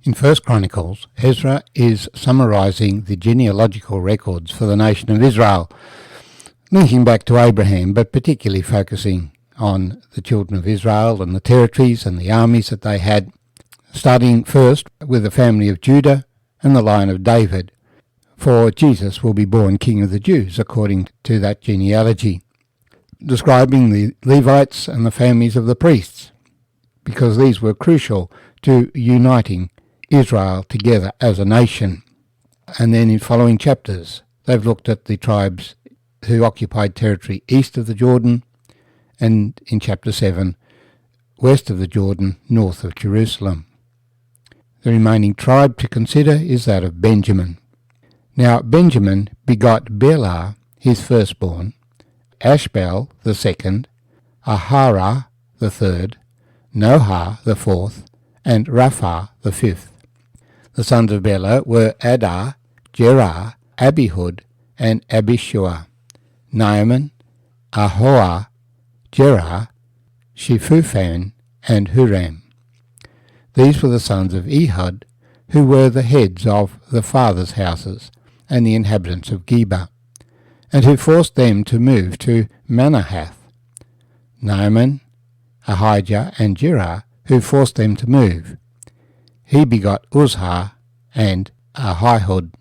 In 1 Chronicles, Ezra is summarising the genealogical records for the nation of Israel, linking back to Abraham, but particularly focusing on the children of Israel and the territories and the armies that they had, starting first with the family of Judah and the line of David, for Jesus will be born King of the Jews according to that genealogy, describing the Levites and the families of the priests, because these were crucial to uniting Israel together as a nation. And then in following chapters, they've looked at the tribes who occupied territory east of the Jordan, and in chapter 7, west of the Jordan, north of Jerusalem. The remaining tribe to consider is that of Benjamin. Now Benjamin begot Bela, his firstborn, Ashbel the second, Ahara the third, Noha the fourth, and Rapha the fifth. The sons of Bela were Adar, Jerah, Abihud, and Abishua, Naaman, Ahoah, Jerah, Shephupham, and Huram. These were the sons of Ehud, who were the heads of the fathers' houses and the inhabitants of Geba, and who forced them to move to Manahath. Naaman, Ahijah, and Jerah, who forced them to move. He begot Uzha and Ahihud.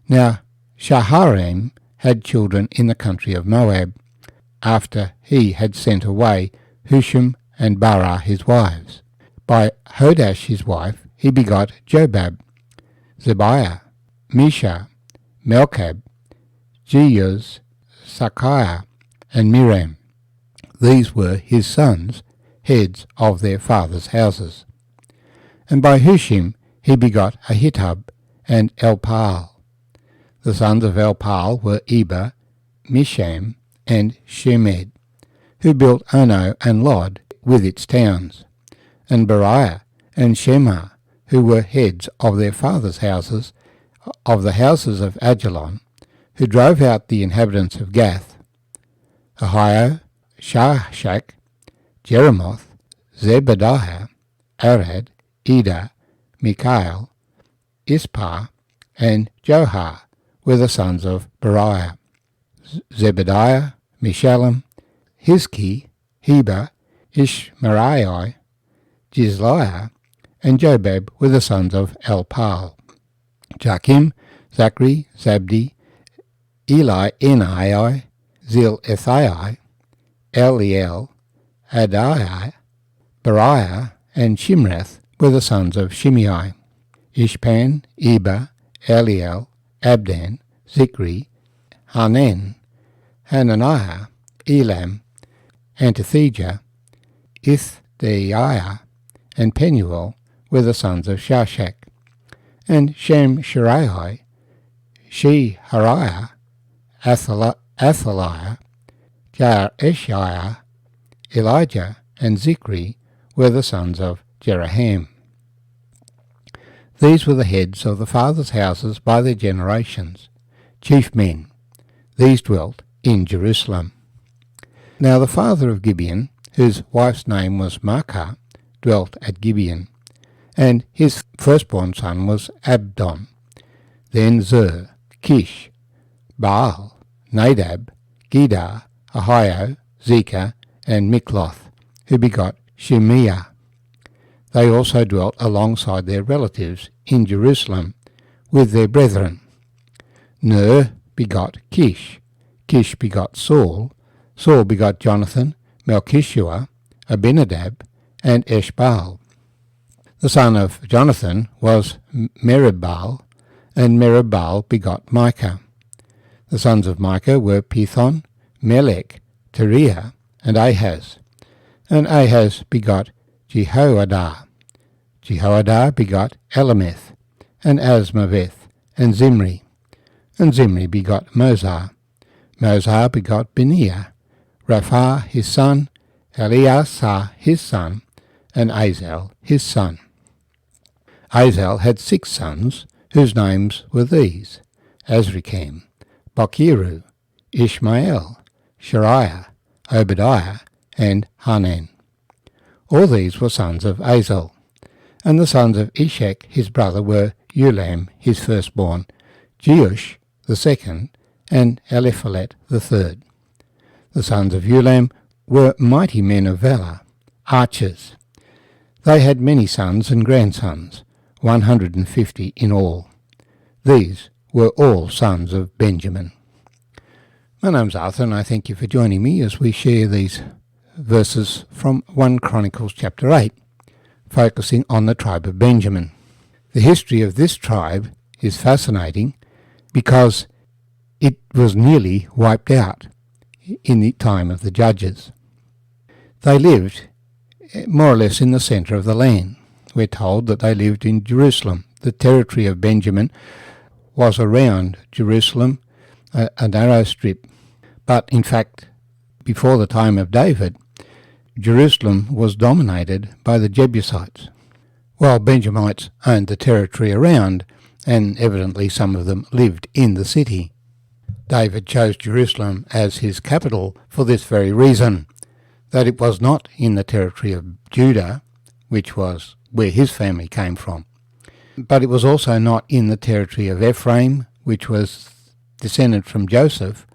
Now Shaharaim had children in the country of Moab, after he had sent away Husham and Barah his wives. By Hodash his wife he begot Jobab, Zebiah, Misha, Melchab, Jeuz, Sakiah, and Miriam. These were his sons, heads of their fathers' houses. And by Hushim he begot Ahitub and Elpaal. The sons of Elpaal were Eber, Misham, and Shemed, who built Ono and Lod with its towns, and Beriah and Shema, who were heads of their fathers' houses, of the houses of Ajalon, who drove out the inhabitants of Gath. Ahio, Shashak, Jeremoth, Zebadiah, Arad, Eda, Mikael, Ispah, and Johar were the sons of Beriah. Zebadiah, Meshullam, Hizki, Heber, Ishmariah, Jizliah, and Jobab were the sons of Elpaal. Jachim, Zachary, Zabdi, Eli, Enai, Zil-Ethai, Eliel, Adai, Beriah, and Shimrath were the sons of Shimei. Ishpan, Eber, Eliel, Abdan, Zikri, Hanan, Hananiah, Elam, Antithejah, Ithdeiah, and Penuel were the sons of Shashak. And Shem-Shiraiah, Shehariah, Athaliah, Jareshiah, Elijah, and Zikri were the sons of Jeraham. These were the heads of the fathers' houses by their generations, chief men. These dwelt in Jerusalem. Now the father of Gibeon, whose wife's name was Maachah, dwelt at Gibeon, and his firstborn son was Abdon. Then Zur, Kish, Baal, Nadab, Gedar, Ahio, Zekah, and Mikloth, who begot Shimeah. They also dwelt alongside their relatives in Jerusalem with their brethren. Ner begot Kish, Kish begot Saul, Saul begot Jonathan, Melchishua, Abinadab, and Eshbaal. The son of Jonathan was Meribbaal, and Meribbaal begot Micah. The sons of Micah were Pithon, Melech, Teriah, and Ahaz. And Ahaz begot Jehoadah. Jehoadah begot Elameth, and Asmaveth, and Zimri. And Zimri begot Mozah. Mozah begot Beniah, Rapha his son, Eleazar his son, and Azel his son. Azel had 6 sons, whose names were these: Azrikam, Bokiru, Ishmael, Shariah, Obadiah, and Hanan. All these were sons of Azel. And the sons of Ishak his brother were Ulam his firstborn, Jeush the second, and Eliphalet the third. The sons of Ulam were mighty men of valour, archers. They had many sons and grandsons, 150 in all. These were all sons of Benjamin. My name's Arthur, and I thank you for joining me as we share these verses from 1 Chronicles chapter 8, focusing on the tribe of Benjamin. The history of this tribe is fascinating because it was nearly wiped out in the time of the judges. They lived more or less in the centre of the land. We're told that they lived in Jerusalem. The territory of Benjamin was around Jerusalem, a narrow strip. But in fact, before the time of David, Jerusalem was dominated by the Jebusites, while Benjamites owned the territory around, and evidently some of them lived in the city. David chose Jerusalem as his capital for this very reason, that it was not in the territory of Judah, which was where his family came from, but it was also not in the territory of Ephraim, which was descended from Joseph,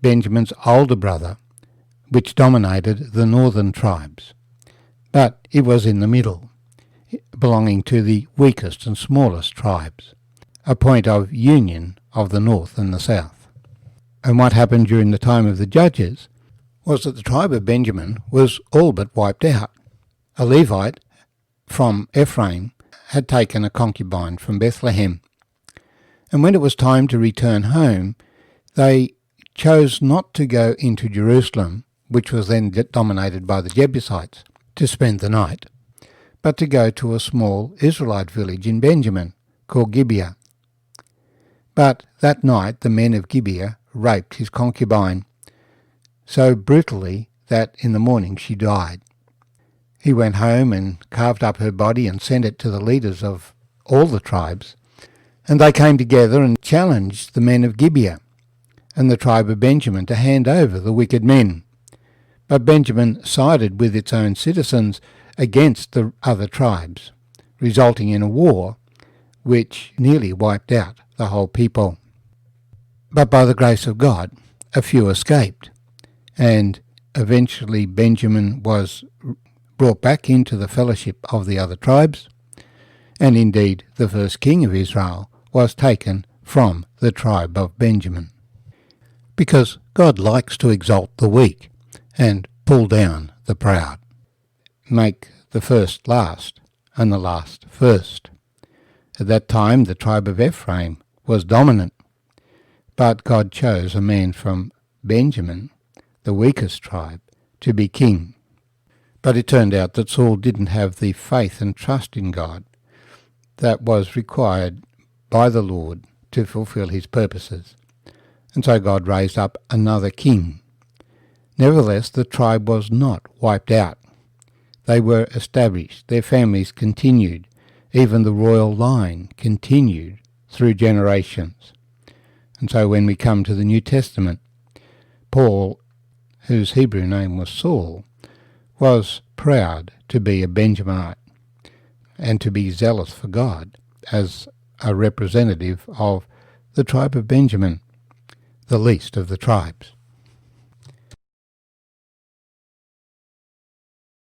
Benjamin's older brother, which dominated the northern tribes. But it was in the middle, belonging to the weakest and smallest tribes, a point of union of the north and the south. And what happened during the time of the judges was that the tribe of Benjamin was all but wiped out. A Levite from Ephraim had taken a concubine from Bethlehem, and when it was time to return home, they chose not to go into Jerusalem, which was then dominated by the Jebusites, to spend the night, but to go to a small Israelite village in Benjamin called Gibeah. But that night the men of Gibeah raped his concubine so brutally that in the morning she died. He went home and carved up her body and sent it to the leaders of all the tribes, and they came together and challenged the men of Gibeah and the tribe of Benjamin to hand over the wicked men. But Benjamin sided with its own citizens against the other tribes, resulting in a war which nearly wiped out the whole people. But by the grace of God, a few escaped, and eventually Benjamin was brought back into the fellowship of the other tribes, and indeed the first king of Israel was taken from the tribe of Benjamin. Because God likes to exalt the weak and pull down the proud, make the first last and the last first. At that time the tribe of Ephraim was dominant, but God chose a man from Benjamin, the weakest tribe, to be king. But it turned out that Saul didn't have the faith and trust in God that was required by the Lord to fulfill his purposes, and so God raised up another king. Nevertheless, the tribe was not wiped out. They were established, their families continued, even the royal line continued through generations. And so when we come to the New Testament, Paul, whose Hebrew name was Saul, was proud to be a Benjaminite and to be zealous for God as a representative of the tribe of Benjamin, the least of the tribes.